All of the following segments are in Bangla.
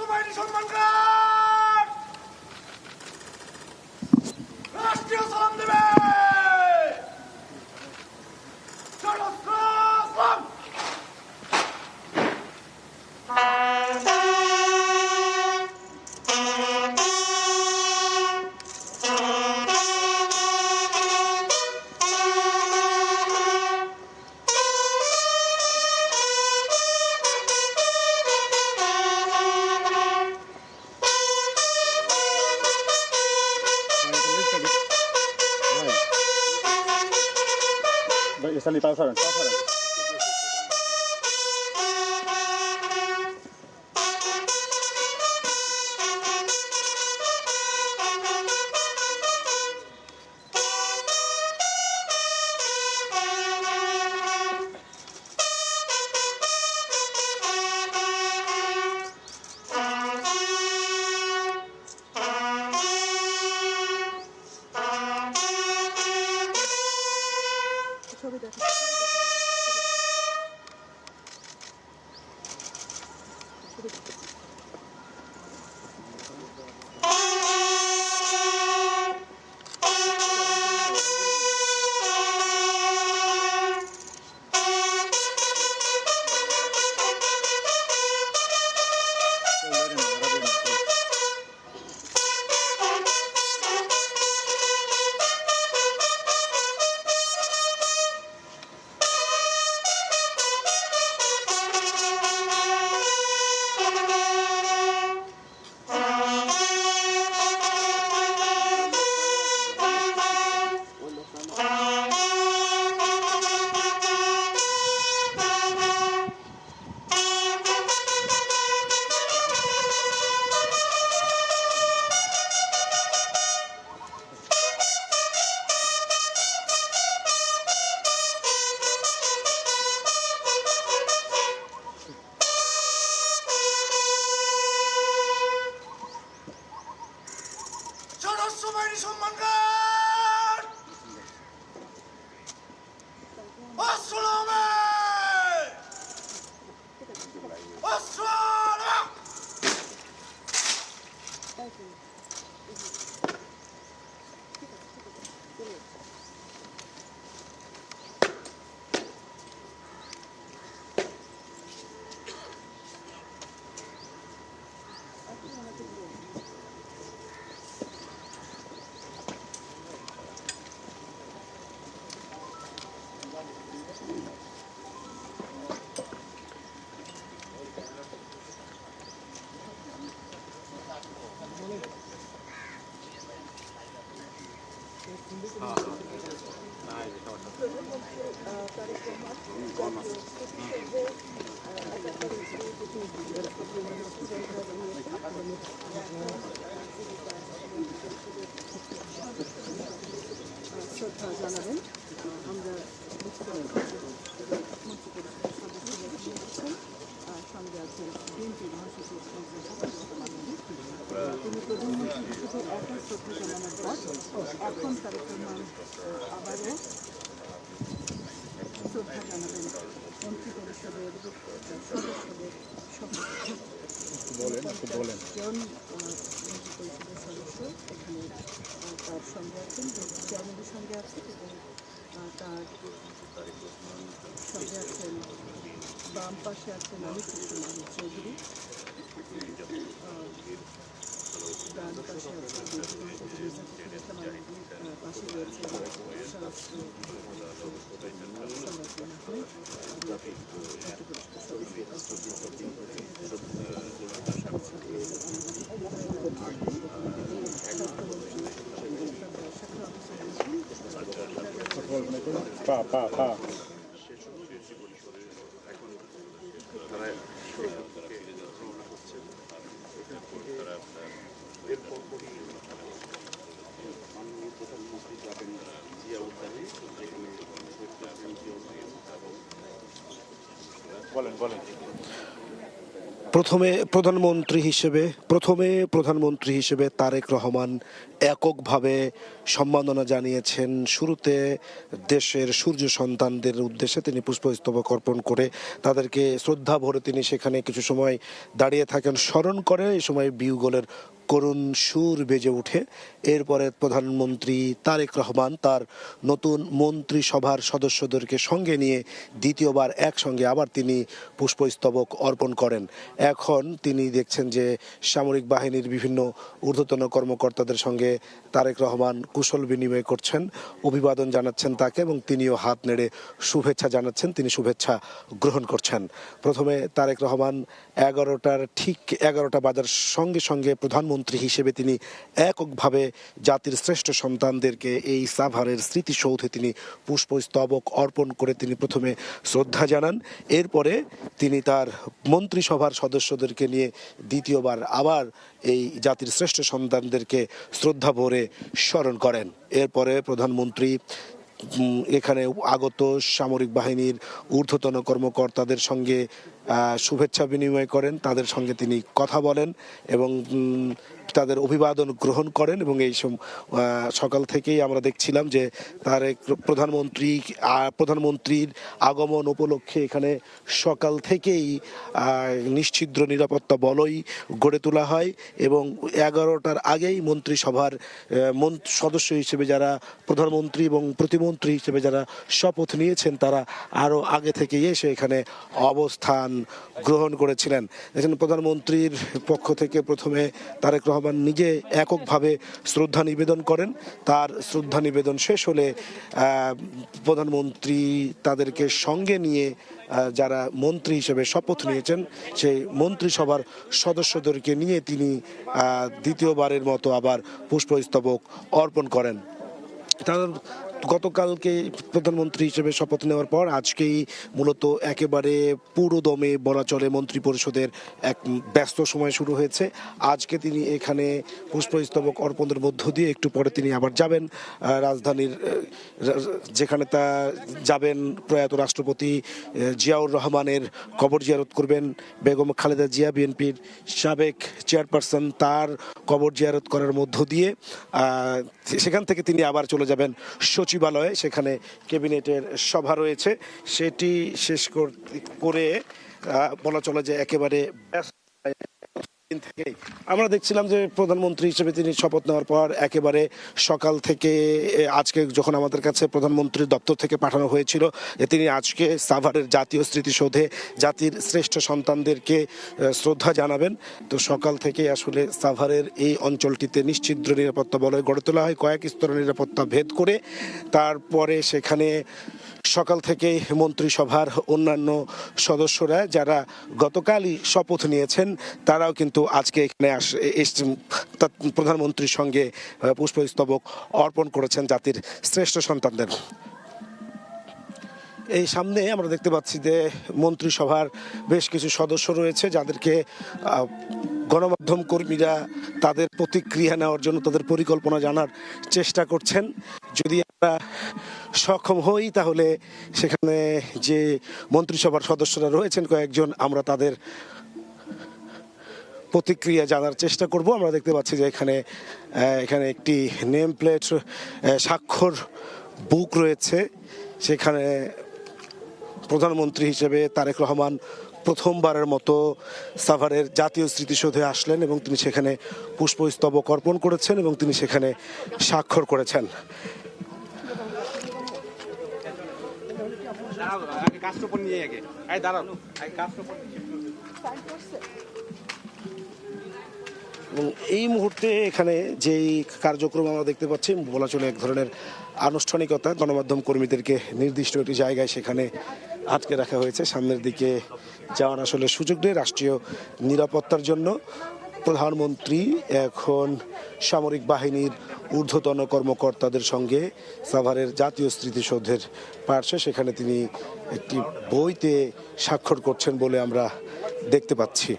বাহিনী সম্মান গান রাষ্ট্রীয় সালাম দেবে Salí pasaron. শ্রদ্ধা জানাবেন। আমরা বুঝতে পারছি সঙ্গে আছেন বিএনপি মহাসচিব তিনি প্রধানমন্ত্রী হিসেবে একা শ্রদ্ধা জানানোর পর এখন তারেক রহমান আবারও শ্রদ্ধা জানাবেন মন্ত্রী পরিষদের সদস্যদের জন মন্ত্রী পরিষদের সদস্য এখানে তার সঙ্গে আছেন, চেয়ারম্যানের সঙ্গে আছেন এবং তার সঙ্গে আছেন বাম পাশে আছেন আমির হোসেন চৌধুরী, ডান পাশে আছেন পাশে রয়েছে স্বরাষ্ট্র বলেন প্রথমে প্রধানমন্ত্রী হিসেবে তারেক রহমান এককভাবে সম্মাননা জানিয়েছেন। শুরুতে দেশের সূর্য সন্তানদের উদ্দেশ্যে তিনি পুষ্পস্তবক অর্পণ করে তাদেরকে শ্রদ্ধা ভরে তিনি সেখানে কিছু সময় দাঁড়িয়ে থাকেন, স্মরণ করে। এই সময় বিউগলের করুণ সুর বেজে ওঠে। এরপরে প্রধানমন্ত্রী তারেক রহমান তার নতুন মন্ত্রিসভার সদস্যদেরকে সঙ্গে নিয়ে দ্বিতীয়বার একসঙ্গে আবার তিনি পুষ্পস্তবক অর্পণ করেন। এখন তিনি দেখছেন যে সামরিক বাহিনীর বিভিন্ন ঊর্ধ্বতন কর্মকর্তাদের সঙ্গে তারেক রহমান কুশল বিনিময় করছেন, অভিবাদন জানাচ্ছেন তাকে এবং তিনিও হাত নেড়ে শুভেচ্ছা জানাচ্ছেন, তিনি শুভেচ্ছা গ্রহণ করছেন। প্রথমে তারেক রহমান ঠিক 11টা বাজার সঙ্গে সঙ্গে প্রধানমন্ত্রী হিসেবে তিনি এককভাবে জাতির শ্রেষ্ঠ সন্তানদেরকে এই সাভারের স্মৃতিসৌধে তিনি পুষ্পস্তবক অর্পণ করে তিনি প্রথমে শ্রদ্ধা জানান। এরপরে তিনি তার মন্ত্রিসভার সদস্যদেরকে নিয়ে দ্বিতীয়বার আবার এই জাতির শ্রেষ্ঠ সন্তানদেরকে শ্রদ্ধা ভরে স্মরণ করেন। এরপরে প্রধানমন্ত্রী এখানে আগত সামরিক বাহিনীর ঊর্ধ্বতন কর্মকর্তাদের সঙ্গে শুভেচ্ছা বিনিময় করেন, তাদের সঙ্গে তিনি কথা বলেন এবং তাদের অভিবাদন গ্রহণ করেন। এবং এই সকাল থেকেই আমরা দেখছিলাম যে প্রধানমন্ত্রীর আগমন উপলক্ষে এখানে সকাল থেকেই নিশ্ছিদ্র নিরাপত্তা বলয় গড়ে তোলা হয় এবং 11টার আগেই মন্ত্রিসভার সদস্য হিসেবে যারা প্রধানমন্ত্রী এবং প্রতিমন্ত্রী হিসেবে যারা শপথ নিয়েছেন তারা আরও আগে থেকেই এসে এখানে অবস্থান গ্রহণ করেছিলেন। এখানে প্রধানমন্ত্রীর পক্ষ থেকে প্রথমে তারেক রহমান নিজে এককভাবে শ্রদ্ধা নিবেদন করেন। তার শ্রদ্ধা নিবেদন শেষ হলে প্রধানমন্ত্রী তাদেরকে সঙ্গে নিয়ে যারা মন্ত্রী হিসেবে শপথ নিয়েছেন সেই মন্ত্রিসভার সদস্যদেরকে নিয়ে তিনি দ্বিতীয়বারের মতো আবার পুষ্পস্তবক অর্পণ করেন। গতকালকে প্রধানমন্ত্রী হিসেবে শপথ নেওয়ার পর আজকেই মূলত একেবারে পুরো দমে বলা চলে মন্ত্রী পরিষদের এক ব্যস্ত সময় শুরু হয়েছে। আজকে তিনি এখানে পুষ্পস্তবক অর্পণের মধ্য দিয়ে একটু পরে তিনি আবার যাবেন রাজধানীর যেখানে তা যাবেন প্রয়াত রাষ্ট্রপতি জিয়াউর রহমানের কবর জিয়ারত করবেন। বেগম খালেদা জিয়া বিএনপির সাবেক চেয়ারপারসন, তার কবর জিয়ারত করার মধ্য দিয়ে সেখান থেকে তিনি আবার চলে যাবেন সচিবালয়ে, সেখানে ক্যাবিনেটের সভা রয়েছে, সেটি শেষ করে বলা চলে যে একেবারে আমরা দেখছিলাম যে প্রধানমন্ত্রী হিসেবে তিনি শপথ নেওয়ার পর একেবারে সকাল থেকে আজকে যখন আমাদের কাছে প্রধানমন্ত্রীর দপ্তর থেকে পাঠানো হয়েছিল যে তিনি আজকে সাভারের জাতীয় স্মৃতিসৌধে জাতির শ্রেষ্ঠ সন্তানদেরকে শ্রদ্ধা জানাবেন, তো সকাল থেকে আসলে সাভারের এই অঞ্চলটিতে নিশ্ছিদ্র নিরাপত্তা বলয় গড়ে তোলা হয় কয়েক স্তরের নিরাপত্তা ভেদ করে। তারপরে সেখানে সকাল থেকে মন্ত্রিসভার অন্যান্য সদস্যরা যারা গতকালই শপথ নিয়েছেন তারাও কিন্তু আজকে এখানে এসেছেন, প্রধানমন্ত্রীর সঙ্গে পুষ্পস্তবক অর্পণ করেছেন জাতির শ্রেষ্ঠ সন্তানদের। এই সামনে আমরা দেখতে পাচ্ছি যে মন্ত্রিসভার বেশ কিছু সদস্য রয়েছে যাদেরকে গণমাধ্যম কর্মীরা তাদের প্রতিক্রিয়া নেওয়ার জন্য তাদের পরিকল্পনা জানার চেষ্টা করছেন। যদি আমরা সক্ষম হই তাহলে সেখানে যে মন্ত্রিসভার সদস্যরা রয়েছেন কয়েকজন, আমরা তাদের প্রতিক্রিয়া জানার চেষ্টা করব। আমরা দেখতে পাচ্ছি যে এখানে একটি নেম প্লেট স্বাক্ষর বুক রয়েছে, সেখানে প্রধানমন্ত্রী হিসেবে তারেক রহমান প্রথমবারের মতো সাভারের জাতীয় স্মৃতিসৌধে আসলেন এবং তিনি সেখানে পুষ্পস্তবক অর্পণ করেছেন এবং তিনি সেখানে স্বাক্ষর করেছেন। এবং এই মুহূর্তে এখানে যেই কার্যক্রম আমরা দেখতে পাচ্ছি বলা চলে এক ধরনের আনুষ্ঠানিকতা, গণমাধ্যম কর্মীদেরকে নির্দিষ্ট একটি জায়গায় সেখানে আটকে রাখা হয়েছে, সামনের দিকে যাওয়ার আসলে সুযোগ নেই রাষ্ট্রীয় নিরাপত্তার জন্য। প্রধানমন্ত্রী এখন সামরিক বাহিনীর ঊর্ধ্বতন কর্মকর্তাদের সঙ্গে সাভারের জাতীয় স্মৃতিসৌধের পার্শ্বে সেখানে তিনি একটি বইতে স্বাক্ষর করছেন বলে আমরা দেখতে পাচ্ছি।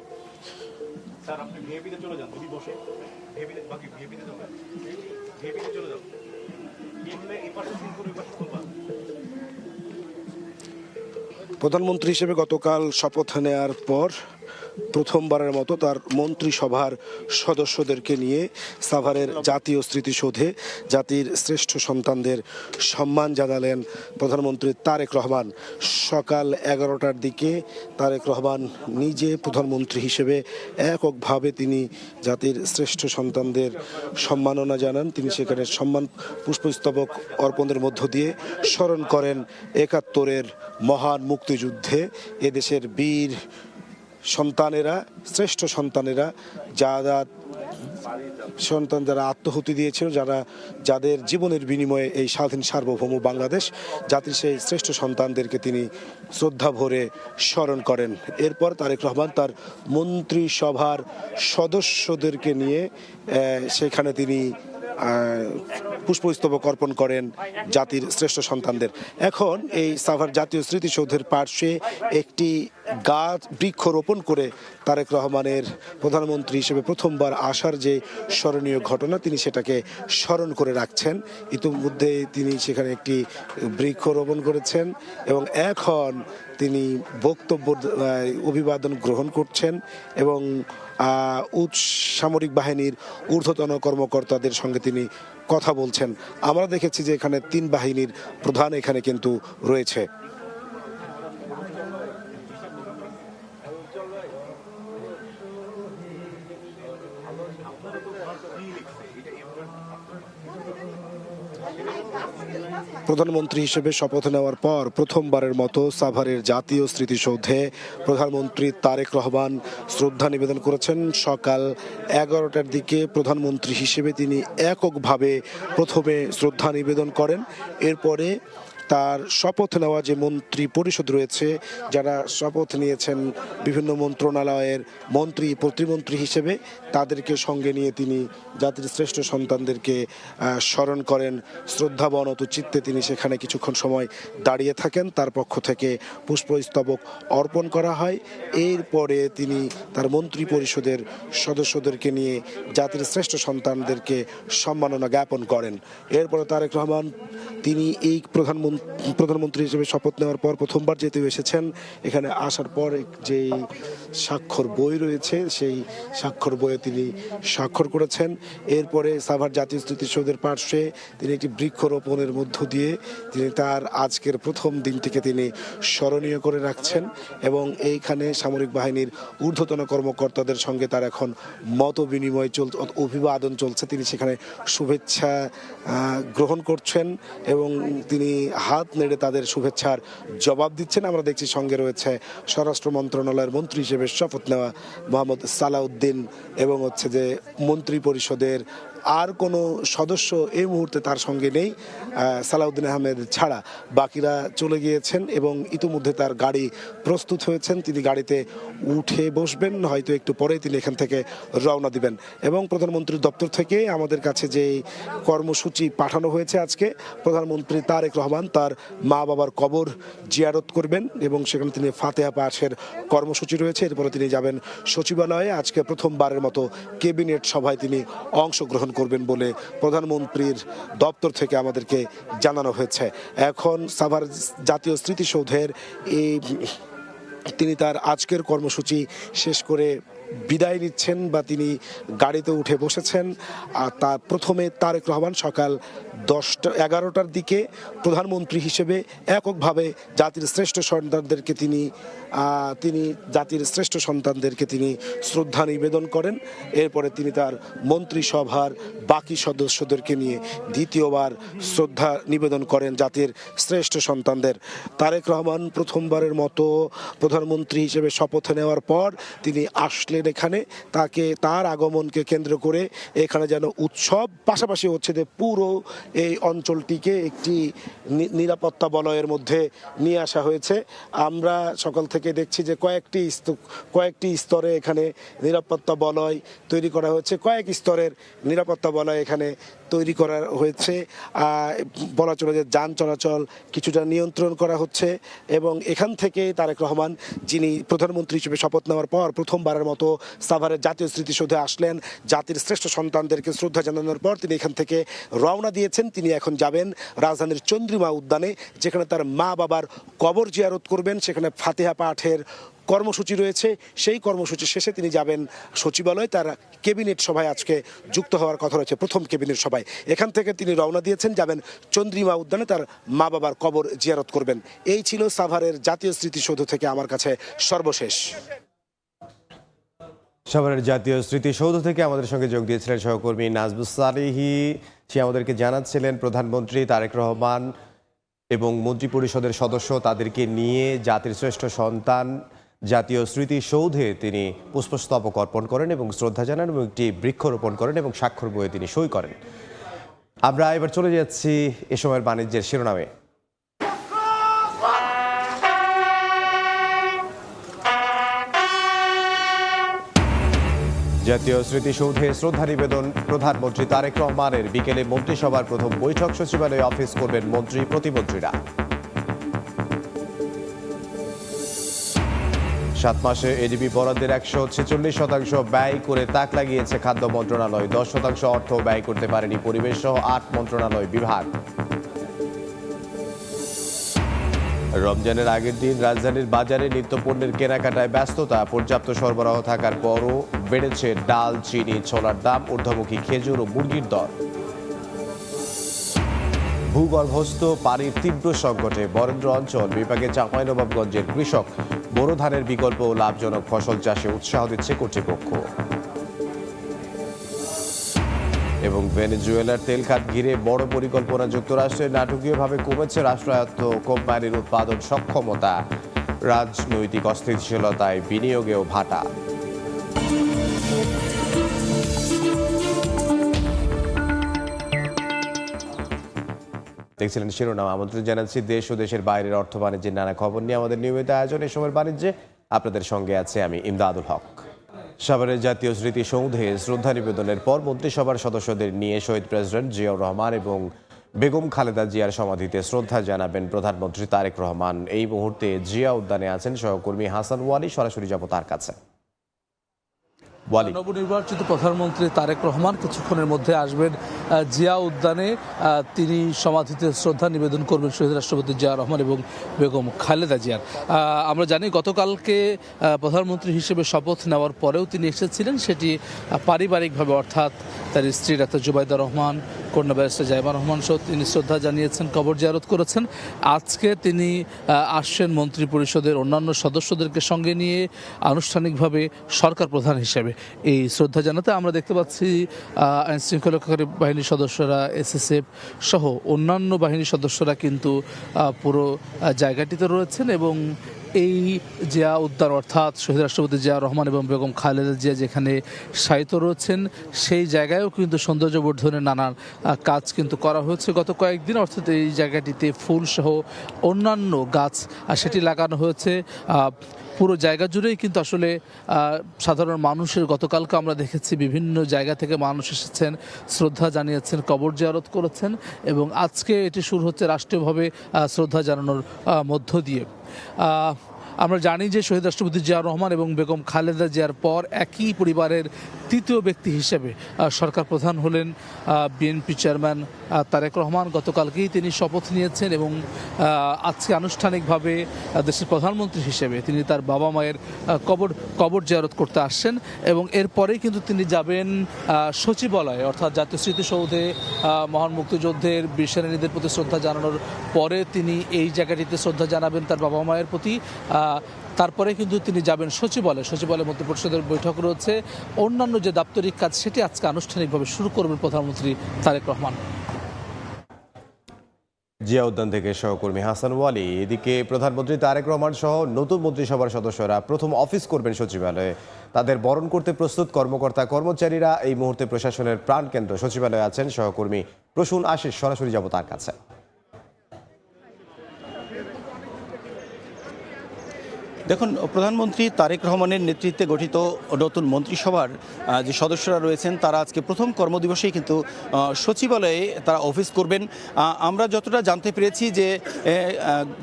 প্রধানমন্ত্রী হিসেবে গতকাল শপথ নেওয়ার পর প্রথমবারের মতো তার মন্ত্রিসভার সদস্যদেরকে নিয়ে সাভারের জাতীয় স্মৃতিসৌধে জাতির শ্রেষ্ঠ সন্তানদের সম্মান জানালেন প্রধানমন্ত্রী তারেক রহমান। সকাল 11টার দিকে তারেক রহমান নিজে প্রধানমন্ত্রী হিসেবে এককভাবে তিনি জাতির শ্রেষ্ঠ সন্তানদের সম্মাননা জানান। তিনি সেখানে সম্মান পুষ্পস্তবক অর্পণের মধ্য দিয়ে স্মরণ করেন ৭১-এর মহান মুক্তিযুদ্ধে এদেশের বীর সন্তানেরা, শ্রেষ্ঠ সন্তানেরা যারা আত্মহুতি দিয়েছিল, যাদের জীবনের বিনিময়ে এই স্বাধীন সার্বভৌম বাংলাদেশ, জাতির সেই শ্রেষ্ঠ সন্তানদেরকে তিনি শ্রদ্ধা ভরে স্মরণ করেন। এরপর তারেক রহমান তার মন্ত্রিসভার সদস্যদেরকে নিয়ে সেখানে তিনি পুষ্পস্তবক অর্পণ করেন জাতির শ্রেষ্ঠ সন্তানদের। এখন এই সাভার জাতীয় স্মৃতিসৌধের পার্শ্বে একটি বৃক্ষ রোপণ করে তারেক রহমানের প্রধানমন্ত্রী হিসেবে প্রথমবার আসার যে স্মরণীয় ঘটনা, তিনি সেটাকে স্মরণ করে রাখছেন। ইতিমধ্যে তিনি সেখানে একটি বৃক্ষ রোপণ করেছেন এবং এখন তিনি বক্তব্য অভিবাদন গ্রহণ করছেন এবং সামরিক বাহিনীর ঊর্ধ্বতন কর্মকর্তাদের সঙ্গে তিনি কথা বলছেন। আমরা দেখেছি যে এখানে 3 বাহিনীর প্রধান এখানে কিন্তু রয়েছে। প্রধানমন্ত্রী হিসেবে শপথ নেওয়ার পর প্রথমবারের মতো সাভারের জাতীয় স্মৃতিসৌধে প্রধানমন্ত্রী তারেক রহমান শ্রদ্ধা নিবেদন করেছেন। সকাল 11টার দিকে প্রধানমন্ত্রী হিসেবে তিনি এককভাবে প্রথমে শ্রদ্ধা নিবেদন করেন। এরপরে তার শপথ নেওয়া যে মন্ত্রী পরিষদ রয়েছে, যারা শপথ নিয়েছেন বিভিন্ন মন্ত্রণালয়ের মন্ত্রী প্রতিমন্ত্রী হিসেবে, তাদেরকে সঙ্গে নিয়ে তিনি জাতির শ্রেষ্ঠ সন্তানদেরকে স্মরণ করেন। শ্রদ্ধাবনত চিত্তে তিনি সেখানে কিছুক্ষণ সময় দাঁড়িয়ে থাকেন। তার পক্ষ থেকে পুষ্পস্তবক অর্পণ করা হয়। এরপরে তিনি তার মন্ত্রী পরিষদের সদস্যদেরকে নিয়ে জাতির শ্রেষ্ঠ সন্তানদেরকে সম্মাননা জ্ঞাপন করেন। এরপরে তারেক রহমান তিনি এই প্রধানমন্ত্রী হিসেবে শপথ নেওয়ার পর প্রথমবার যেতে এসেছেন। এখানে আসার পর যে স্বাক্ষর বই রয়েছে, সেই স্বাক্ষর বইয়ে তিনি স্বাক্ষর করেছেন। এরপরে সাভার জাতীয় স্মৃতিসৌধের পার্শ্বে তিনি একটি বৃক্ষরোপণের মধ্য দিয়ে তিনি তার আজকের প্রথম দিনটিকে তিনি স্মরণীয় করে রাখছেন এবং এইখানে সামরিক বাহিনীর ঊর্ধ্বতন কর্মকর্তাদের সঙ্গে তার এখন মত বিনিময় অভিবাদন চলছে। তিনি সেখানে শুভেচ্ছা গ্রহণ করছেন এবং তিনি হাত নেড়ে তাদের শুভেচ্ছার জবাব দিচ্ছেন। আমরা দেখছি সঙ্গে রয়েছে স্বরাষ্ট্র মন্ত্রণালয়ের মন্ত্রী হিসেবে শপথ নেওয়া মোহাম্মদ সালাউদ্দিন এবং হচ্ছে যে মন্ত্রী পরিষদের আর কোনো সদস্য এই মুহূর্তে তার সঙ্গে নেই সালাউদ্দিন আহমেদ ছাড়া। বাকিরা চলে গিয়েছেন এবং ইতিমধ্যে তার গাড়ি প্রস্তুত হয়েছেন। তিনি গাড়িতে উঠে বসবেন, হয়তো একটু পরে তিনি এখান থেকে রওনা দিবেন। এবং প্রধানমন্ত্রীর দপ্তর থেকে আমাদের কাছে যে কর্মসূচি পাঠানো হয়েছে, আজকে প্রধানমন্ত্রী তারেক রহমান তার মা বাবার কবর জিয়ারত করবেন এবং সেখানে তিনি ফাতেহা পাঠের কর্মসূচি রয়েছে। এরপরে তিনি যাবেন সচিবালয়ে। আজকে প্রথমবারের মতো ক্যাবিনেট সভায় তিনি অংশগ্রহণ করবেন বলে প্রধানমন্ত্রীর দপ্তর থেকে আমাদেরকে জানানো হয়েছে। এখন সাভার জাতীয় স্মৃতিসৌধের তিনি তার আজকের কর্মসূচি শেষ করে বিদায় নিচ্ছেন বা তিনি গাড়িতে উঠে বসেছেন। আর তার প্রথমে তারেক রহমান সকাল 11টার দিকে প্রধানমন্ত্রী হিসেবে এককভাবে জাতির শ্রেষ্ঠ সন্তানদেরকে তিনি শ্রদ্ধা নিবেদন করেন। এরপরে তিনি তার মন্ত্রিসভার বাকি সদস্যদেরকে নিয়ে দ্বিতীয়বার শ্রদ্ধা নিবেদন করেন জাতির শ্রেষ্ঠ সন্তানদের। তারেক রহমান প্রথমবারের মতো প্রধানমন্ত্রী হিসেবে শপথ নেওয়ার পর তিনি আসলেন এখানে। তার আগমনকে কেন্দ্র করে এখানে যেন উৎসব, পাশাপাশি হচ্ছে যে পুরো এই অঞ্চলটিকে একটি নিরাপত্তা বলয়ের মধ্যে নিয়ে আসা হয়েছে। আমরা সকাল থেকে দেখছি যে কয়েকটি স্তরে এখানে নিরাপত্তা বলয় তৈরি করা হয়েছে, কয়েক স্তরের নিরাপত্তা বলয় এখানে তৈরি করা হয়েছে। বলা চলে যে যান চলাচল কিছুটা নিয়ন্ত্রণ করা হচ্ছে এবং এখান থেকে তারেক রহমান, যিনি প্রধানমন্ত্রী হিসেবে শপথ নেওয়ার পর প্রথমবারের মতো সাভারের জাতীয় স্মৃতিসৌধে আসলেন, জাতির শ্রেষ্ঠ সন্তানদেরকে শ্রদ্ধা জানানোর পর তিনি এখান থেকে রওনা দিয়েছেন। তিনি এখন যাবেন রাজধানীর চন্দ্রিমা উদ্যানে, যেখানে তার মা বাবার কবর জিয়ারত করবেন। সেখানে ফাতিহা পাঠের কর্মসূচি রয়েছে। সেই কর্মসূচি শেষে তিনি যাবেন সচিবালয়ে, তার ক্যাবিনেট সভায় আজকে যুক্ত হওয়ার কথা রয়েছে, প্রথম ক্যাবিনেট সভায়। এখান থেকে তিনি রওনা দিয়েছেন, যাবেন চন্দ্রিমা উদ্যানে তার মা বাবার কবর জিয়ারত করবেন। এই ছিল সাভারের জাতীয় স্মৃতিসৌধ থেকে আমার কাছে সর্বশেষ। সাভারের জাতীয় স্মৃতিসৌধ থেকে আমাদের সঙ্গে যোগ দিয়েছিলেন সহকর্মী নাজবুস সালেহি। সে আমাদেরকে জানাচ্ছিলেন প্রধানমন্ত্রী তারেক রহমান এবং মন্ত্রিপরিষদের সদস্য তাদেরকে নিয়ে জাতির শ্রেষ্ঠ সন্তান জাতীয় স্মৃতিসৌধে তিনি পুষ্পস্তবক অর্পণ করেন এবং শ্রদ্ধা জানান এবং একটি বৃক্ষরোপণ করেন এবং স্বাক্ষর বইয়ে তিনি সই করেন। আমরা এবার চলে যাচ্ছি এ সময়ের বাণিজ্যের শিরোনামে। জাতীয় স্মৃতিসৌধে শ্রদ্ধা নিবেদন প্রধানমন্ত্রী তারেক রহমানের। বিকেলে মন্ত্রিসভার প্রথম বৈঠক, সচিবালয়ে অফিস করবেন মন্ত্রী প্রতিমন্ত্রীরা। 7 মাসে এডিবি বরাদ্দের 146% ব্যয় করে তাক লাগিয়েছে খাদ্য মন্ত্রণালয়। 10% অর্থ ব্যয় করতে পারেনি পরিবেশ সহ 8 মন্ত্রণালয় বিভাগ। রমজানের আগের দিন রাজধানীর বাজারে নিত্যপণ্যের কেনাকাটায় ব্যস্ততা। পর্যাপ্ত সরবরাহ থাকার পরও বেড়েছে ডাল, চিনি, ছোলার দাম, ঊর্ধ্বমুখী খেজুর ও মুরগির দর। ভূগর্ভস্থ পানির তীব্র সংকটে বরেন্দ্র অঞ্চল বিভাগে চাঁপাইনবাবগঞ্জের কৃষক। বোরো ধানের বিকল্প ও লাভজনক ফসল চাষে উৎসাহ দিচ্ছে কর্তৃপক্ষ। এবং ভেনেজুয়েলার তেল খাত ঘিরে বড় পরিকল্পনা। যুক্তরাষ্ট্রে নাটকীয়ভাবে কমেছে রাষ্ট্রায়ত্ত কোম্পানির উৎপাদন সক্ষমতা। রাজনৈতিক অস্থিতিশীলতায় বিনিয়োগেও ভাটা। দেখছিলেন শিরোনাম। আমন্ত্রণ জানাচ্ছি দেশ ও দেশের বাইরের অর্থ বাণিজ্যের নানা খবর নিয়ে আমাদের নিয়মিত আয়োজন এই সময়ের বাণিজ্যে। আপনাদের সঙ্গে আছে আমি ইমদাদুল হক। সাভারের জাতীয় স্মৃতিসৌধে শ্রদ্ধা নিবেদনের পর মন্ত্রিসভার সদস্যদের নিয়ে শহীদ প্রেসিডেন্ট জিয়াউর রহমান এবং বেগম খালেদা জিয়ার সমাধিতে শ্রদ্ধা জানাবেন প্রধানমন্ত্রী তারেক রহমান। এই মুহূর্তে জিয়া উদ্যানে আছেন সহকর্মী হাসান ওয়ালি। সরাসরি যাব তার কাছে। নবনির্বাচিত প্রধানমন্ত্রী তারেক রহমান কিছুক্ষণের মধ্যে আসবেন জিয়া উদ্যানে। তিনি সমাধিতে শ্রদ্ধা নিবেদন করবেন শহীদ রাষ্ট্রপতি জিয়া রহমান এবং বেগম খালেদা জিয়ার। আমরা জানি গতকালকে প্রধানমন্ত্রী হিসেবে শপথ নেওয়ার পরেও তিনি এসেছিলেন, সেটি পারিবারিকভাবে, অর্থাৎ তার স্ত্রী ডাক্তার জুবাইদা রহমান, কন্যা ব্যারিস্টার জাইমা রহমান সহ তিনি শ্রদ্ধা জানিয়েছেন, কবর জিয়ারত করেছেন। আজকে তিনি আসছেন মন্ত্রী পরিষদের অন্যান্য সদস্যদেরকে সঙ্গে নিয়ে আনুষ্ঠানিকভাবে সরকার প্রধান হিসেবে এই শ্রদ্ধা জানাতে। আমরা দেখতে পাচ্ছি আইন শৃঙ্খলাকারী বাহিনীর সদস্যরা, এসএসএফ সহ অন্যান্য বাহিনীর সদস্যরা কিন্তু পুরো জায়গাটিতে রয়েছেন এবং এই জিয়া উদ্যান অর্থাৎ শহীদ রাষ্ট্রপতি জিয়া রহমান এবং বেগম খালেদা জিয়া যেখানে শায়িত রয়েছেন সেই জায়গায়ও কিন্তু সৌন্দর্য বর্ধনের নানান কাজ কিন্তু করা হয়েছে গত কয়েকদিন। অর্থাৎ এই জায়গাটিতে ফুল সহ অন্যান্য গাছ সেটি লাগানো হয়েছে। পুরো জায়গা জুড়েই কিন্তু আসলে সাধারণ মানুষের, গতকালকে আমরা দেখেছি বিভিন্ন জায়গা থেকে মানুষ এসেছেন, শ্রদ্ধা জানিয়েছেন, কবর জিয়ারত করেছেন এবং আজকে এটি শুরু হচ্ছে রাষ্ট্রীয়ভাবে শ্রদ্ধা জানানোর মধ্য দিয়ে। আমরা জানি যে শহীদ রাষ্ট্রপতি জিয়া রহমান এবং বেগম খালেদা জিয়ার পর একই পরিবারের তৃতীয় ব্যক্তি হিসেবে সরকার প্রধান হলেন বিএনপি চেয়ারম্যান তারেক রহমান। গতকালকেই তিনি শপথ নিয়েছেন এবং আজকে আনুষ্ঠানিকভাবে দেশের প্রধানমন্ত্রী হিসেবে তিনি তার বাবা মায়ের কবর জিয়ারত করতে আসছেন এবং এরপরেই কিন্তু তিনি যাবেন সচিবালয়ে, অর্থাৎ জাতীয় স্মৃতিসৌধে মহান মুক্তিযুদ্ধের বীর সেনানীদের প্রতি শ্রদ্ধা জানানোর পরে তিনি এই জায়গাটিতে শ্রদ্ধা জানাবেন তার বাবা মায়ের প্রতি। তারপরে কিন্তু তিনি যাবেন সচিবালয়ে মন্ত্রিপরিষদের বৈঠক রয়েছে। অন্যান্য যে দাপ্তরিক কাজ সেটি আজকে আনুষ্ঠানিকভাবে শুরু করবেন প্রধানমন্ত্রী তারেক রহমান। জিয়া উদ্যান থেকে সহকর্মী হাসান ওয়ালি। এদিকে প্রধানমন্ত্রী তারেক রহমান সহ নতুন মন্ত্রিসভার সদস্যরা প্রথম অফিস করবেন সচিবালয়ে। তাদের বরণ করতে প্রস্তুত কর্মকর্তা কর্মচারীরা। এই মুহূর্তে প্রশাসনের প্রাণকেন্দ্র সচিবালয়ে আছেন সহকর্মী প্রসূন আশিস। সরাসরি যাব তার কাছে। দেখুন, প্রধানমন্ত্রী তারেক রহমানের নেতৃত্বে গঠিত নতুন মন্ত্রিসভার যে সদস্যরা রয়েছেন তারা আজকে প্রথম কর্মদিবসেই কিন্তু সচিবালয়ে তারা অফিস করবেন। আমরা যতটা জানতে পেরেছি যে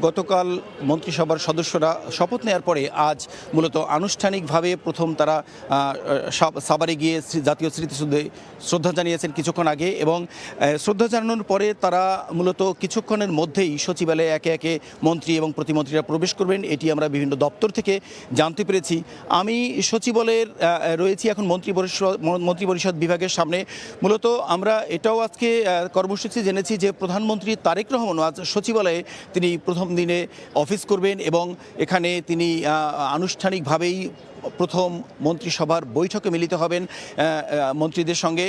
গতকাল মন্ত্রিসভার সদস্যরা শপথ নেওয়ার পরে আজ মূলত আনুষ্ঠানিকভাবে প্রথম তারা সাভারে গিয়ে জাতীয় স্মৃতিসৌধে শ্রদ্ধা জানিয়েছেন কিছুক্ষণ আগে এবং শ্রদ্ধা জানানোর পরে তারা মূলত কিছুক্ষণের মধ্যেই সচিবালয়ে একে একে মন্ত্রী এবং প্রতিমন্ত্রীরা প্রবেশ করবেন। এটি আমরা বিভিন্ন দপ্তর থেকে জানতে পেরেছি। আমি সচিবালয়ের রয়েছি এখন মন্ত্রী পরিষদ বিভাগের সামনে। মূলত আমরা এটাও আজকে কর্মসূচি জেনেছি যে প্রধানমন্ত্রী তারেক রহমান আজ সচিবালয়ে তিনি প্রথম দিনে অফিস করবেন এবং এখানে তিনি আনুষ্ঠানিকভাবেই প্রথম মন্ত্রিসভার বৈঠকে মিলিত হবেন মন্ত্রীদের সঙ্গে,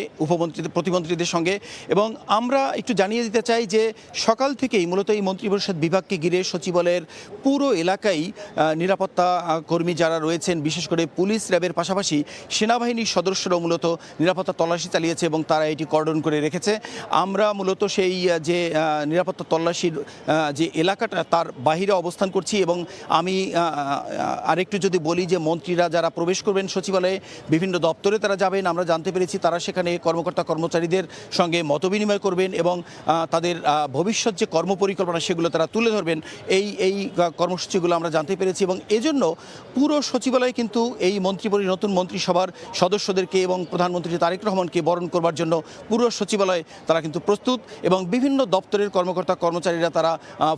প্রতিমন্ত্রীদের সঙ্গে। এবং আমরা একটু জানিয়ে দিতে চাই যে সকাল থেকেই মূলত এই মন্ত্রিপরিষদ বিভাগকে ঘিরে সচিবালয়ের পুরো এলাকায় নিরাপত্তা কর্মী যারা রয়েছেন, বিশেষ করে পুলিশ র্যাবের পাশাপাশি সেনাবাহিনীর সদস্যরাও মূলত নিরাপত্তা তল্লাশি চালিয়েছে এবং তারা এটি কর্ডন করে রেখেছে। আমরা মূলত সেই যে নিরাপত্তা তল্লাশির যে এলাকাটা তার বাহিরে অবস্থান করছি। এবং আমি আরেকটু যদি বলি যে মন্ত্রীরা যারা প্রবেশ করবেন সচিবালয়ে, বিভিন্ন দপ্তরে তারা যাবেন, আমরা জানতে পেরেছি তারা সেখানে কর্মকর্তা কর্মচারীদের সঙ্গে মতবিনিময় করবেন এবং তাদের ভবিষ্যৎ যে কর্মপরিকল্পনা সেগুলো তারা তুলে ধরবেন। এই কর্মসূচিগুলো আমরা জানতে পেরেছি এবং এজন্য পুরো সচিবালয় কিন্তু এই নতুন মন্ত্রিসভার সদস্যদেরকে এবং প্রধানমন্ত্রী তারেক রহমানকে বরণ করবার জন্য পুরো সচিবালয় তারা কিন্তু প্রস্তুত। এবং বিভিন্ন দপ্তরের কর্মকর্তা কর্মচারীরা তারা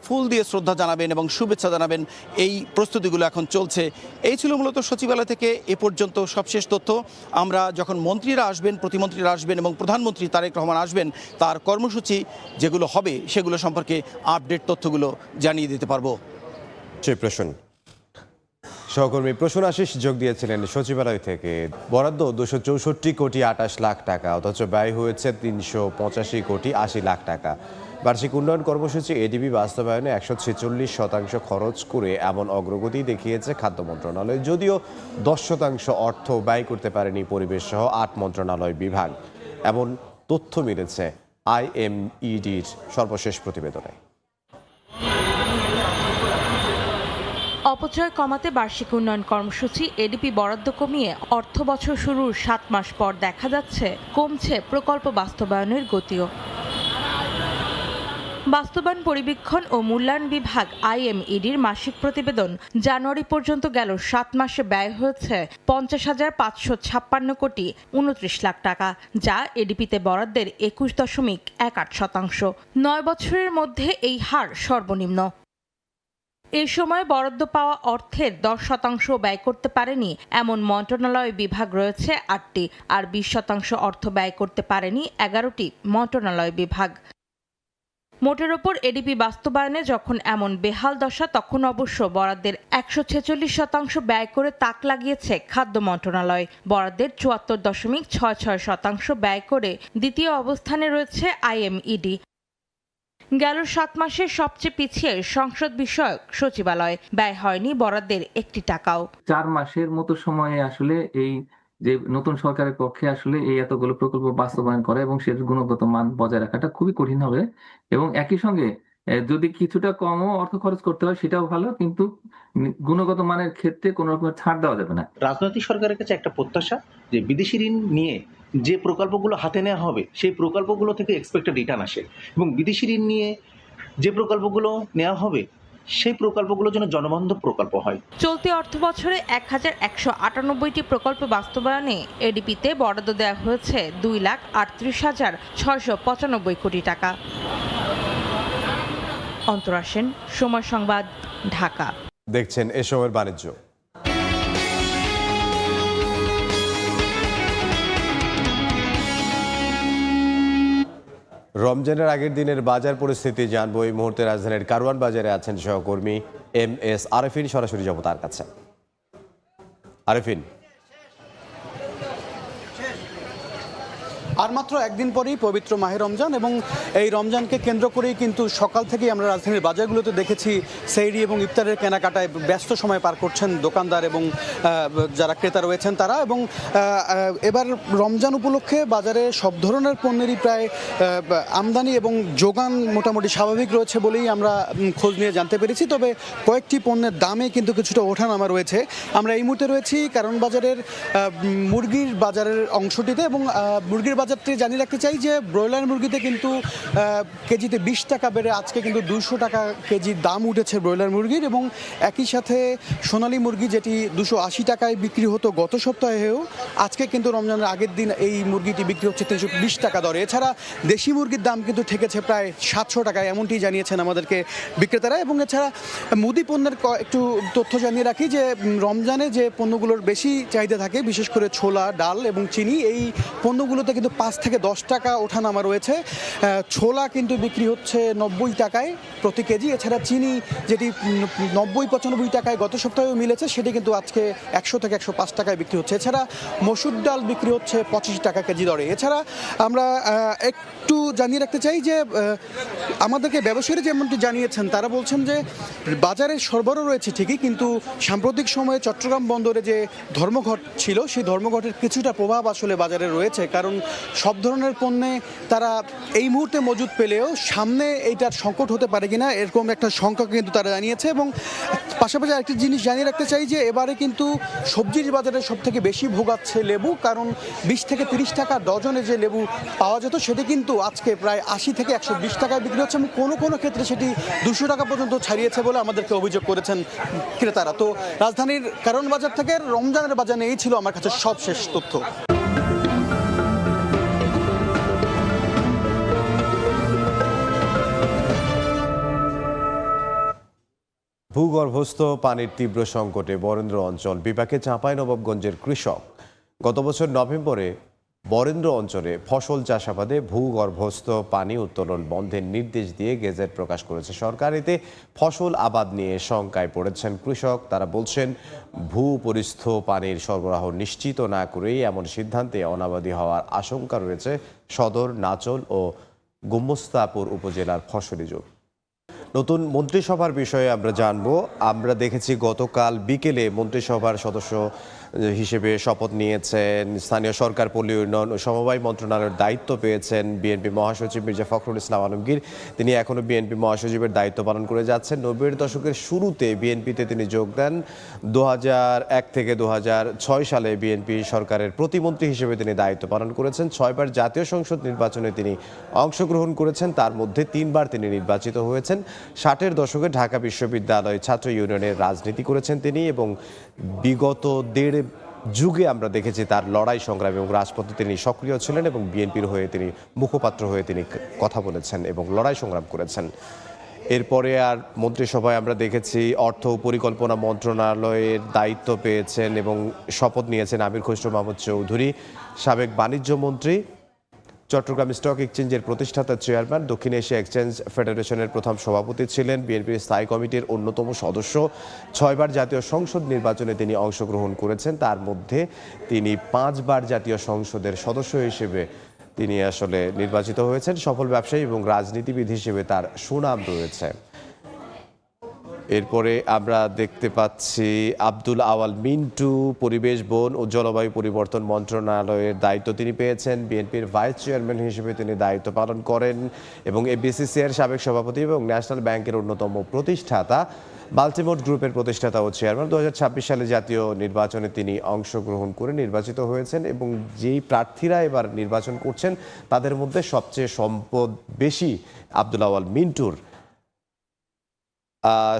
ফুল দিয়ে শ্রদ্ধা জানাবেন এবং শুভেচ্ছা জানাবেন। এই প্রস্তুতিগুলো এখন চলছে। এই ছিল মূলত সচিবালয় থেকে এ পর্যন্ত সবশেষ তথ্য। আমরা যখন মন্ত্রীরা আসবেন, প্রতিমন্ত্রীরা আসবেন এবং প্রধানমন্ত্রী তারেক রহমান আসবেন, তার কর্মসূচি যেগুলো হবে সেগুলো সম্পর্কে আপডেট তথ্যগুলো জানিয়ে দিতে পারবো। সহকর্মী প্রসূন আশিস যোগ দিয়েছিলেন সচিবালয় থেকে। বরাদ্দ 264 কোটি 28 লাখ টাকা, অথচ ব্যয় হয়েছে 385 কোটি 80 লাখ টাকা। বার্ষিক উন্নয়ন কর্মসূচি এডিবি বাস্তবায়নে 146% খরচ করে এমন অগ্রগতি দেখিয়েছে খাদ্য মন্ত্রণালয়, যদিও 10% অর্থ ব্যয় করতে পারেনি পরিবেশ সহ 8 মন্ত্রণালয় বিভাগ। এমন তথ্য মিলেছে IMEDর সর্বশেষ প্রতিবেদনে। অপচয় কমাতে বার্ষিক উন্নয়ন কর্মসূচি এডিপি বরাদ্দ কমিয়ে অর্থ বছর শুরুর 7 মাস পর দেখা যাচ্ছে কমছে প্রকল্প বাস্তবায়নের গতিও। বাস্তবায়ন পরিবীক্ষণ ও মূল্যায়ন বিভাগ IMEDর মাসিক প্রতিবেদন জানুয়ারি পর্যন্ত গেল 7 মাসে ব্যয় হয়েছে 50,556 কোটি 29 লাখ টাকা, যা এডিপিতে বরাদ্দের 21.18%। 9 বছরের মধ্যে এই হার সর্বনিম্ন। এই সময় বরাদ্দ পাওয়া অর্থের 10% ব্যয় করতে পারেনি এমন মন্ত্রণালয় বিভাগ রয়েছে 8টি, আর 20% অর্থ ব্যয় করতে পারেনি 11টি মন্ত্রণালয় বিভাগ। মোটের ওপর এডিপি বাস্তবায়নে যখন এমন বেহাল দশা, তখন অবশ্য বরাদ্দের 146% ব্যয় করে তাক লাগিয়েছে খাদ্য মন্ত্রণালয়। বরাদ্দের 74.66% ব্যয় করে দ্বিতীয় অবস্থানে রয়েছে IMED। গেল 7 মাসে সবচেয়ে পিছিয়ে সংসদ বিষয়ক সচিবালয়, ব্যয় হয়নি বরাদ্দের 1 টাকাও। 4 মাসের মতো সময়ে আসলে এই যে নতুন সরকারের পক্ষে আসলে এই এতগুলো প্রকল্প বাস্তবায়ন করা এবং সেটার গুণগত মান বজায় রাখাটা খুবই কঠিন হবে। এবং একই সঙ্গে যদি কিছুটা কমও অর্থ খরচ করতে হয় সেটাও ভালো, কিন্তু গুণগত মানের ক্ষেত্রে কোনো রকমের ছাড় দেওয়া যাবে না। রাজনৈতিক সরকারের কাছে একটা প্রত্যাশা যে বিদেশি ঋণ নিয়ে যে প্রকল্পগুলো হাতে নেওয়া হবে সেই প্রকল্পগুলো থেকে এক্সপেক্টেড রিটার্ন আসে, এবং বিদেশি ঋণ নিয়ে যে প্রকল্পগুলো নেওয়া হবে সেই প্রকল্পগুলো যেন জনবান্ধব প্রকল্প হয়। চলতি অর্থ বছরে 1198টি প্রকল্প বাস্তবায়নে এডিপিতে বরাদ্দ দেওয়া হয়েছে 2,38,695 কোটি টাকা। অন্তরা সেন, সময় সংবাদ, ঢাকা। দেখছেন এ সময়ের বাণিজ্য। রমজানের আগের দিনের বাজার পরিস্থিতি জানবো। এই মুহূর্তে রাজধানীর কারওয়ান বাজারে আছেন সহকর্মী MS আরেফিন, সরাসরি যাব তার কাছে। আরেফিন, আর মাত্র একদিন পরেই পবিত্র মাহে রমজান, এবং এই রমজানকে কেন্দ্র করেই কিন্তু সকাল থেকেই আমরা রাজধানীর বাজারগুলোতে দেখেছি সেহরি এবং ইফতারের কেনাকাটায় ব্যস্ত সময় পার করছেন দোকানদার এবং যারা ক্রেতা রয়েছেন তারা। এবং এবার রমজান উপলক্ষে বাজারে সব ধরনের পণ্যেরই প্রায় আমদানি এবং যোগান মোটামুটি স্বাভাবিক রয়েছে বলেই আমরা খোঁজ নিয়ে জানতে পেরেছি। তবে কয়েকটি পণ্যের দামে কিন্তু কিছুটা ওঠানামা রয়েছে। আমরা এই মুহূর্তে রয়েছি কারণ বাজারের মুরগির বাজারের অংশটিতে, এবং মুরগির বাজার বাজার থেকে জানিয়ে রাখতে চাই যে ব্রয়লার মুরগিতে কিন্তু কেজিতে 20 টাকা বেড়ে আজকে কিন্তু 200 টাকা কেজির দাম উঠেছে ব্রয়লার মুরগির, এবং একই সাথে সোনালী মুরগি যেটি 280 টাকায় বিক্রি হতো গত সপ্তাহেও, আজকে কিন্তু রমজানের আগের দিন এই মুরগিটি বিক্রি হচ্ছে 320 টাকা দরে। এছাড়া দেশি মুরগির দাম কিন্তু ঠেকেছে প্রায় 700 টাকায়, এমনটি জানিয়েছেন আমাদেরকে বিক্রেতারা। এবং এছাড়া মুদি পণ্যের একটু তথ্য জানিয়ে রাখি যে রমজানে যে পণ্যগুলোর বেশি চাহিদা থাকে, বিশেষ করে ছোলা, ডাল এবং চিনি, এই পণ্যগুলোতে কিন্তু 5 থেকে 10 টাকা ওঠানামা রয়েছে। ছোলা কিন্তু বিক্রি হচ্ছে 90 টাকায় প্রতি কেজি। এছাড়া চিনি যেটি 90-95 টাকায় গত সপ্তাহেও মিলেছে, সেটি কিন্তু আজকে 100 থেকে 105 টাকায় বিক্রি হচ্ছে। এছাড়া মসুর ডাল বিক্রি হচ্ছে 25 টাকা কেজি দরে। এছাড়া আমরা একটু জানিয়ে রাখতে চাই যে আমাদেরকে ব্যবসায়ীরা যেমনটি জানিয়েছেন, তারা বলছেন যে বাজারে সরবরাহ রয়েছে ঠিকই, কিন্তু সাম্প্রতিক সময়ে চট্টগ্রাম বন্দরে যে ধর্মঘট ছিল, সেই ধর্মঘটের কিছুটা প্রভাব আসলে বাজারে রয়েছে। কারণ সব ধরনের পণ্যে তারা এই মুহূর্তে মজুদ পেলেও সামনে এইটার সংকট হতে পারে কিনা এরকম একটা শঙ্কা কিন্তু তারা জানিয়েছে। এবং পাশাপাশি আরেকটি জিনিস জানিয়ে রাখতে চাই যে এবারে কিন্তু সবজির বাজারে সব থেকে বেশি ভোগাচ্ছে লেবু, কারণ 20 থেকে 30 টাকা ডজনে যে লেবু পাওয়া যেত সেটি কিন্তু আজকে প্রায় 80 থেকে 120 টাকায় বিক্রি হচ্ছে, এবং কোনো ক্ষেত্রে সেটি 200 টাকা পর্যন্ত ছাড়িয়েছে বলে আমাদেরকে অভিযোগ করেছেন ক্রেতারা। তো রাজধানীর কারণ বাজার থেকে রমজানের বাজারে এই ছিল আমার কাছে সবশেষ তথ্য। ভূগর্ভস্থ পানির তীব্র সংকটে বরেন্দ্র অঞ্চল বিপাকে চাঁপাইনবাবগঞ্জের কৃষক। গত বছর নভেম্বরে বরেন্দ্র অঞ্চলে ফসল চাষাবাদে ভূগর্ভস্থ পানি উত্তোলন বন্ধের নির্দেশ দিয়ে গেজেট প্রকাশ করেছে সরকার। এতে ফসল আবাদ নিয়ে শঙ্কায় পড়েছেন কৃষক। তারা বলছেন, ভূপরিস্থ পানির সরবরাহ নিশ্চিত না করেই এমন সিদ্ধান্তে অনাবাদী হওয়ার আশঙ্কা রয়েছে সদর, নাচল ও গোমস্তাপুর উপজেলার ফসলি জমি। নতুন মন্ত্রিসভার বিষয়ে আমরা জানবো। আমরা দেখেছি গতকাল বিকেলে মন্ত্রিসভার সদস্য হিসেবে শপথ নিয়েছেন, স্থানীয় সরকার, পল্লী উন্নয়ন ও সমবায় মন্ত্রণালয়ের দায়িত্ব পেয়েছেন বিএনপি মহাসচিব মির্জা ফখরুল ইসলাম আলমগীর। তিনি এখনও বিএনপি মহাসচিবের দায়িত্ব পালন করে যাচ্ছেন। 90-এর দশকের শুরুতে বিএনপিতে তিনি যোগ দেন। 2001 থেকে 2006 সালে বিএনপি সরকারের প্রতিমন্ত্রী হিসেবে তিনি দায়িত্ব পালন করেছেন। 6 বার জাতীয় সংসদ নির্বাচনে তিনি অংশগ্রহণ করেছেন, তার মধ্যে 3 বার তিনি নির্বাচিত হয়েছেন। 60-এর দশকে ঢাকা বিশ্ববিদ্যালয় ছাত্র ইউনিয়নের রাজনীতি করেছেন তিনি, এবং বিগত 1.5 যুগে আমরা দেখেছি তার লড়াই সংগ্রাম এবং রাজপথে তিনি সক্রিয় ছিলেন, এবং বিএনপির হয়ে তিনি মুখপাত্র হয়ে তিনি কথা বলেছেন এবং লড়াই সংগ্রাম করেছেন। এরপরে আর মন্ত্রিসভায় আমরা দেখেছি অর্থ ও পরিকল্পনা মন্ত্রণালয়ের দায়িত্ব পেয়েছেন এবং শপথ নিয়েছেন আমির খসরু মাহমুদ চৌধুরী, সাবেক বাণিজ্য মন্ত্রী, চট্টগ্রাম স্টক এক্সচেঞ্জের প্রতিষ্ঠাতা চেয়ারম্যান, দক্ষিণ এশিয়া এক্সচেঞ্জ ফেডারেশনের প্রথম সভাপতি ছিলেন, বিএনপির স্থায়ী কমিটির অন্যতম সদস্য। 6 বার জাতীয় সংসদ নির্বাচনে তিনি অংশগ্রহণ করেছেন, তার মধ্যে তিনি 5 বার জাতীয় সংসদের সদস্য হিসেবে তিনি আসলে নির্বাচিত হয়েছেন। সফল ব্যবসায়ী এবং রাজনীতিবিদ হিসেবে তার সুনাম রয়েছে। এরপরে আমরা দেখতে পাচ্ছি আব্দুল আওয়াল মিন্টু, পরিবেশ, বন ও জলবায়ু পরিবর্তন মন্ত্রণালয়ের দায়িত্ব তিনি পেয়েছেন। বিএনপির ভাইস চেয়ারম্যান হিসেবে তিনি দায়িত্ব পালন করেন এবং এফবিসিসিআইয়ের সাবেক সভাপতি এবং ন্যাশনাল ব্যাংকের অন্যতম প্রতিষ্ঠাতা, বাল্টিমোর গ্রুপের প্রতিষ্ঠাতা ও চেয়ারম্যান। 2026 সালে জাতীয় নির্বাচনে তিনি অংশগ্রহণ করে নির্বাচিত হয়েছেন, এবং যেই প্রার্থীরা এবার নির্বাচন করছেন তাদের মধ্যে সবচেয়ে সম্পদ বেশি আব্দুল আওয়াল মিন্টুর।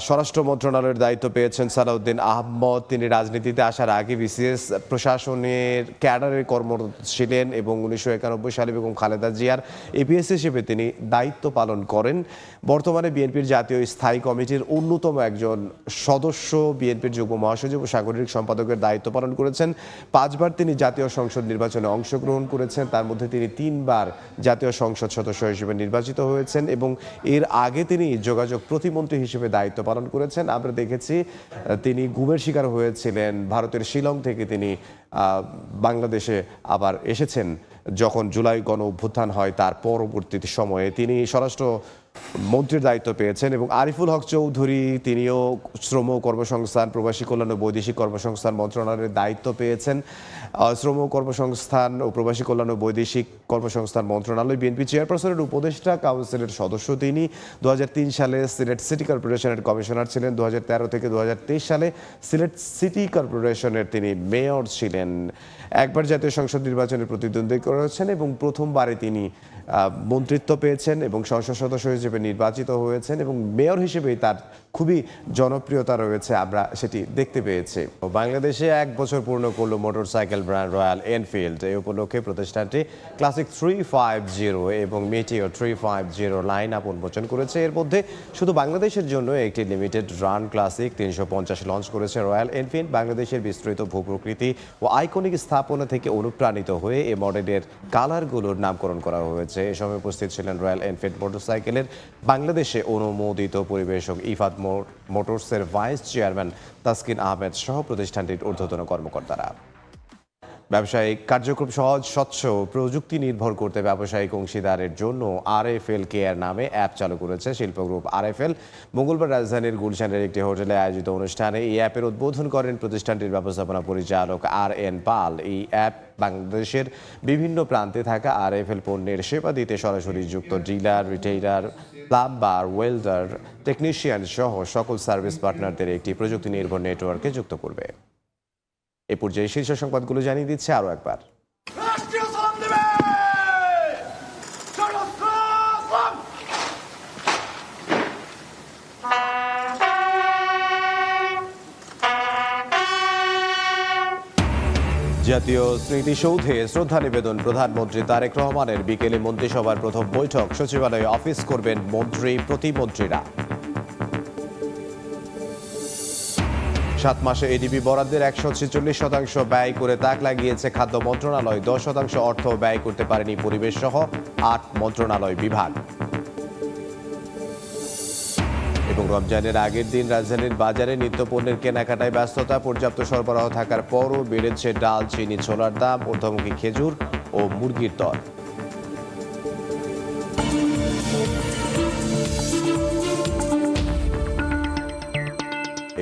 স্বরাষ্ট্র মন্ত্রণালয়ের দায়িত্ব পেয়েছেন সালাউদ্দিন আহমদ। তিনি রাজনীতিতে আসার আগে বিসিএস প্রশাসনের ক্যাডারে কর্মরত ছিলেন এবং 1991 সালে বেগম খালেদা জিয়ার এপিএস হিসেবে তিনি দায়িত্ব পালন করেন। বর্তমানে বিএনপির জাতীয় স্থায়ী কমিটির অন্যতম একজন সদস্য, বিএনপির যুগ্ম মহাসচিব ও সাংগঠনিক সম্পাদকের দায়িত্ব পালন করেছেন। 5 বার তিনি জাতীয় সংসদ নির্বাচনে অংশগ্রহণ করেছেন, তার মধ্যে তিনি 3 বার জাতীয় সংসদ সদস্য হিসেবে নির্বাচিত হয়েছেন, এবং এর আগে তিনি যোগাযোগ প্রতিমন্ত্রী হিসেবে দায়িত্ব পালন করেছেন। আমরা দেখেছি তিনি গুমের শিকার হয়েছিলেন, ভারতের শিলং থেকে তিনি বাংলাদেশে আবার এসেছেন যখন জুলাই গণ অভ্যুত্থান হয়, তার পরবর্তী সময়ে তিনি স্বরাষ্ট্র মন্ত্রীর দায়িত্ব পেয়েছেন এবং আরিফুল হক চৌধুরী তিনিও শ্রম কর্মসংস্থান প্রবাসী কল্যাণ ও বৈদেশিক কর্মসংস্থান মন্ত্রণালয়ের দায়িত্ব পেয়েছেন। শ্রম কর্মসংস্থান ও প্রবাসী কল্যাণ ও বৈদেশিক কর্মসংস্থান মন্ত্রণালয় বিএনপি চেয়ারপারসনের উপদেষ্টা কাউন্সিলের সদস্য তিনি। 2003 সালে সিলেট সিটি কর্পোরেশনের কমিশনার ছিলেন। 2013 থেকে 2023 সালে সিলেট সিটি কর্পোরেশনের তিনি মেয়র ছিলেন। একবার জাতীয় সংসদ নির্বাচনে প্রতিদ্বন্দ্বিতা করেছেন এবং প্রথমবারে তিনি মন্ত্রিত্ব পেয়েছেন এবং সংসদ সদস্য হিসেবে নির্বাচিত হয়েছেন এবং মেয়র হিসেবেই তার খুবই জনপ্রিয়তা রয়েছে, আমরা সেটি দেখতে পেয়েছি। বাংলাদেশে 1 বছর পূর্ণ করল মোটরসাইকেল ব্র্যান্ড রয়্যাল এনফিল্ড। এই উপলক্ষে প্রতিষ্ঠানটি ক্লাসিক 350 এবং মেটিওর 350 লাইন আপ উন্মোচন করেছে। এর মধ্যে শুধু বাংলাদেশের জন্য একটি লিমিটেড রান ক্লাসিক 350 লঞ্চ করেছে রয়্যাল এনফিল্ড। বাংলাদেশের বিস্তৃত ভূপ্রকৃতি ও আইকনিক স্থাপনা থেকে অনুপ্রাণিত হয়ে এই মডেলের কালারগুলোর নামকরণ করা হয়েছে। এ সময় উপস্থিত ছিলেন রয়্যাল এনফিল্ড মোটরসাইকেলের বাংলাদেশে অনুমোদিত পরিবেশক ইফাদ মোটরসের ভাইস চেয়ারম্যান তাসকিন আহমেদ সহ প্রতিষ্ঠানটির ঊর্ধ্বতন কর্মকর্তারা। ব্যবসায়িক কার্যক্রম সহজ, স্বচ্ছ, প্রযুক্তি নির্ভর করতে ব্যবসায়িক অংশীদারের জন্য RFL কেয়ার নামে অ্যাপ চালু করেছে শিল্প গ্রুপ RFL। মঙ্গলবার রাজধানীর গুলশানের একটি হোটেলে আয়োজিত অনুষ্ঠানে এই অ্যাপের উদ্বোধন করেন প্রতিষ্ঠানটির ব্যবস্থাপনা পরিচালক RN পাল। এই অ্যাপ বাংলাদেশের বিভিন্ন প্রান্তে থাকা RFL পণ্যের সেবা দিতে সরাসরি যুক্ত dealer, retailer, plumber, welder, technician সহ সকল সার্ভিস পার্টনারদের একটি প্রযুক্তি নির্ভর নেটওয়ার্কে যুক্ত করবে। এ পর্যায়ে শীর্ষ সংবাদগুলো জানিয়ে দিচ্ছে আরও একবার। রাষ্ট্রীয় সালাম দেবে। সশস্ত্র সালাম। জাতীয় স্মৃতিসৌধে শ্রদ্ধা নিবেদন প্রধানমন্ত্রী তারেক রহমানের। বিকেলে মন্ত্রিসভার প্রথম বৈঠক। সচিবালয়ে অফিস করবেন মন্ত্রী, প্রতিমন্ত্রীরা। 7 মাসে এডিবি বরাদ্দের 146% ব্যয় করে তাক লাগিয়েছে খাদ্য মন্ত্রণালয়। 10% অর্থ ব্যয় করতে পারেনি পরিবেশ সহ 8 মন্ত্রণালয় বিভাগ। এবং রমজানের আগের দিন রাজধানীর বাজারে নিত্যপণ্যের কেনাকাটায় ব্যস্ততা। পর্যাপ্ত সরবরাহ থাকার পরও বেড়েছে ডাল, চিনি, ছোলার দাম, ঊর্ধ্বমুখী খেজুর ও মুরগির দর।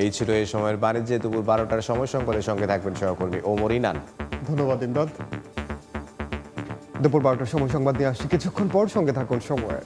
এই ছিল এই সময়ের বাণিজ্যে। দুপুর 12টার সময় সংবাদের সঙ্গে থাকবেন সহকর্মী ওমর ইনান। ধন্যবাদ ইমরান। দুপুর 12টার সময় সংবাদ নিয়ে আসছি কিছুক্ষণ পর, সঙ্গে থাকুন সময়।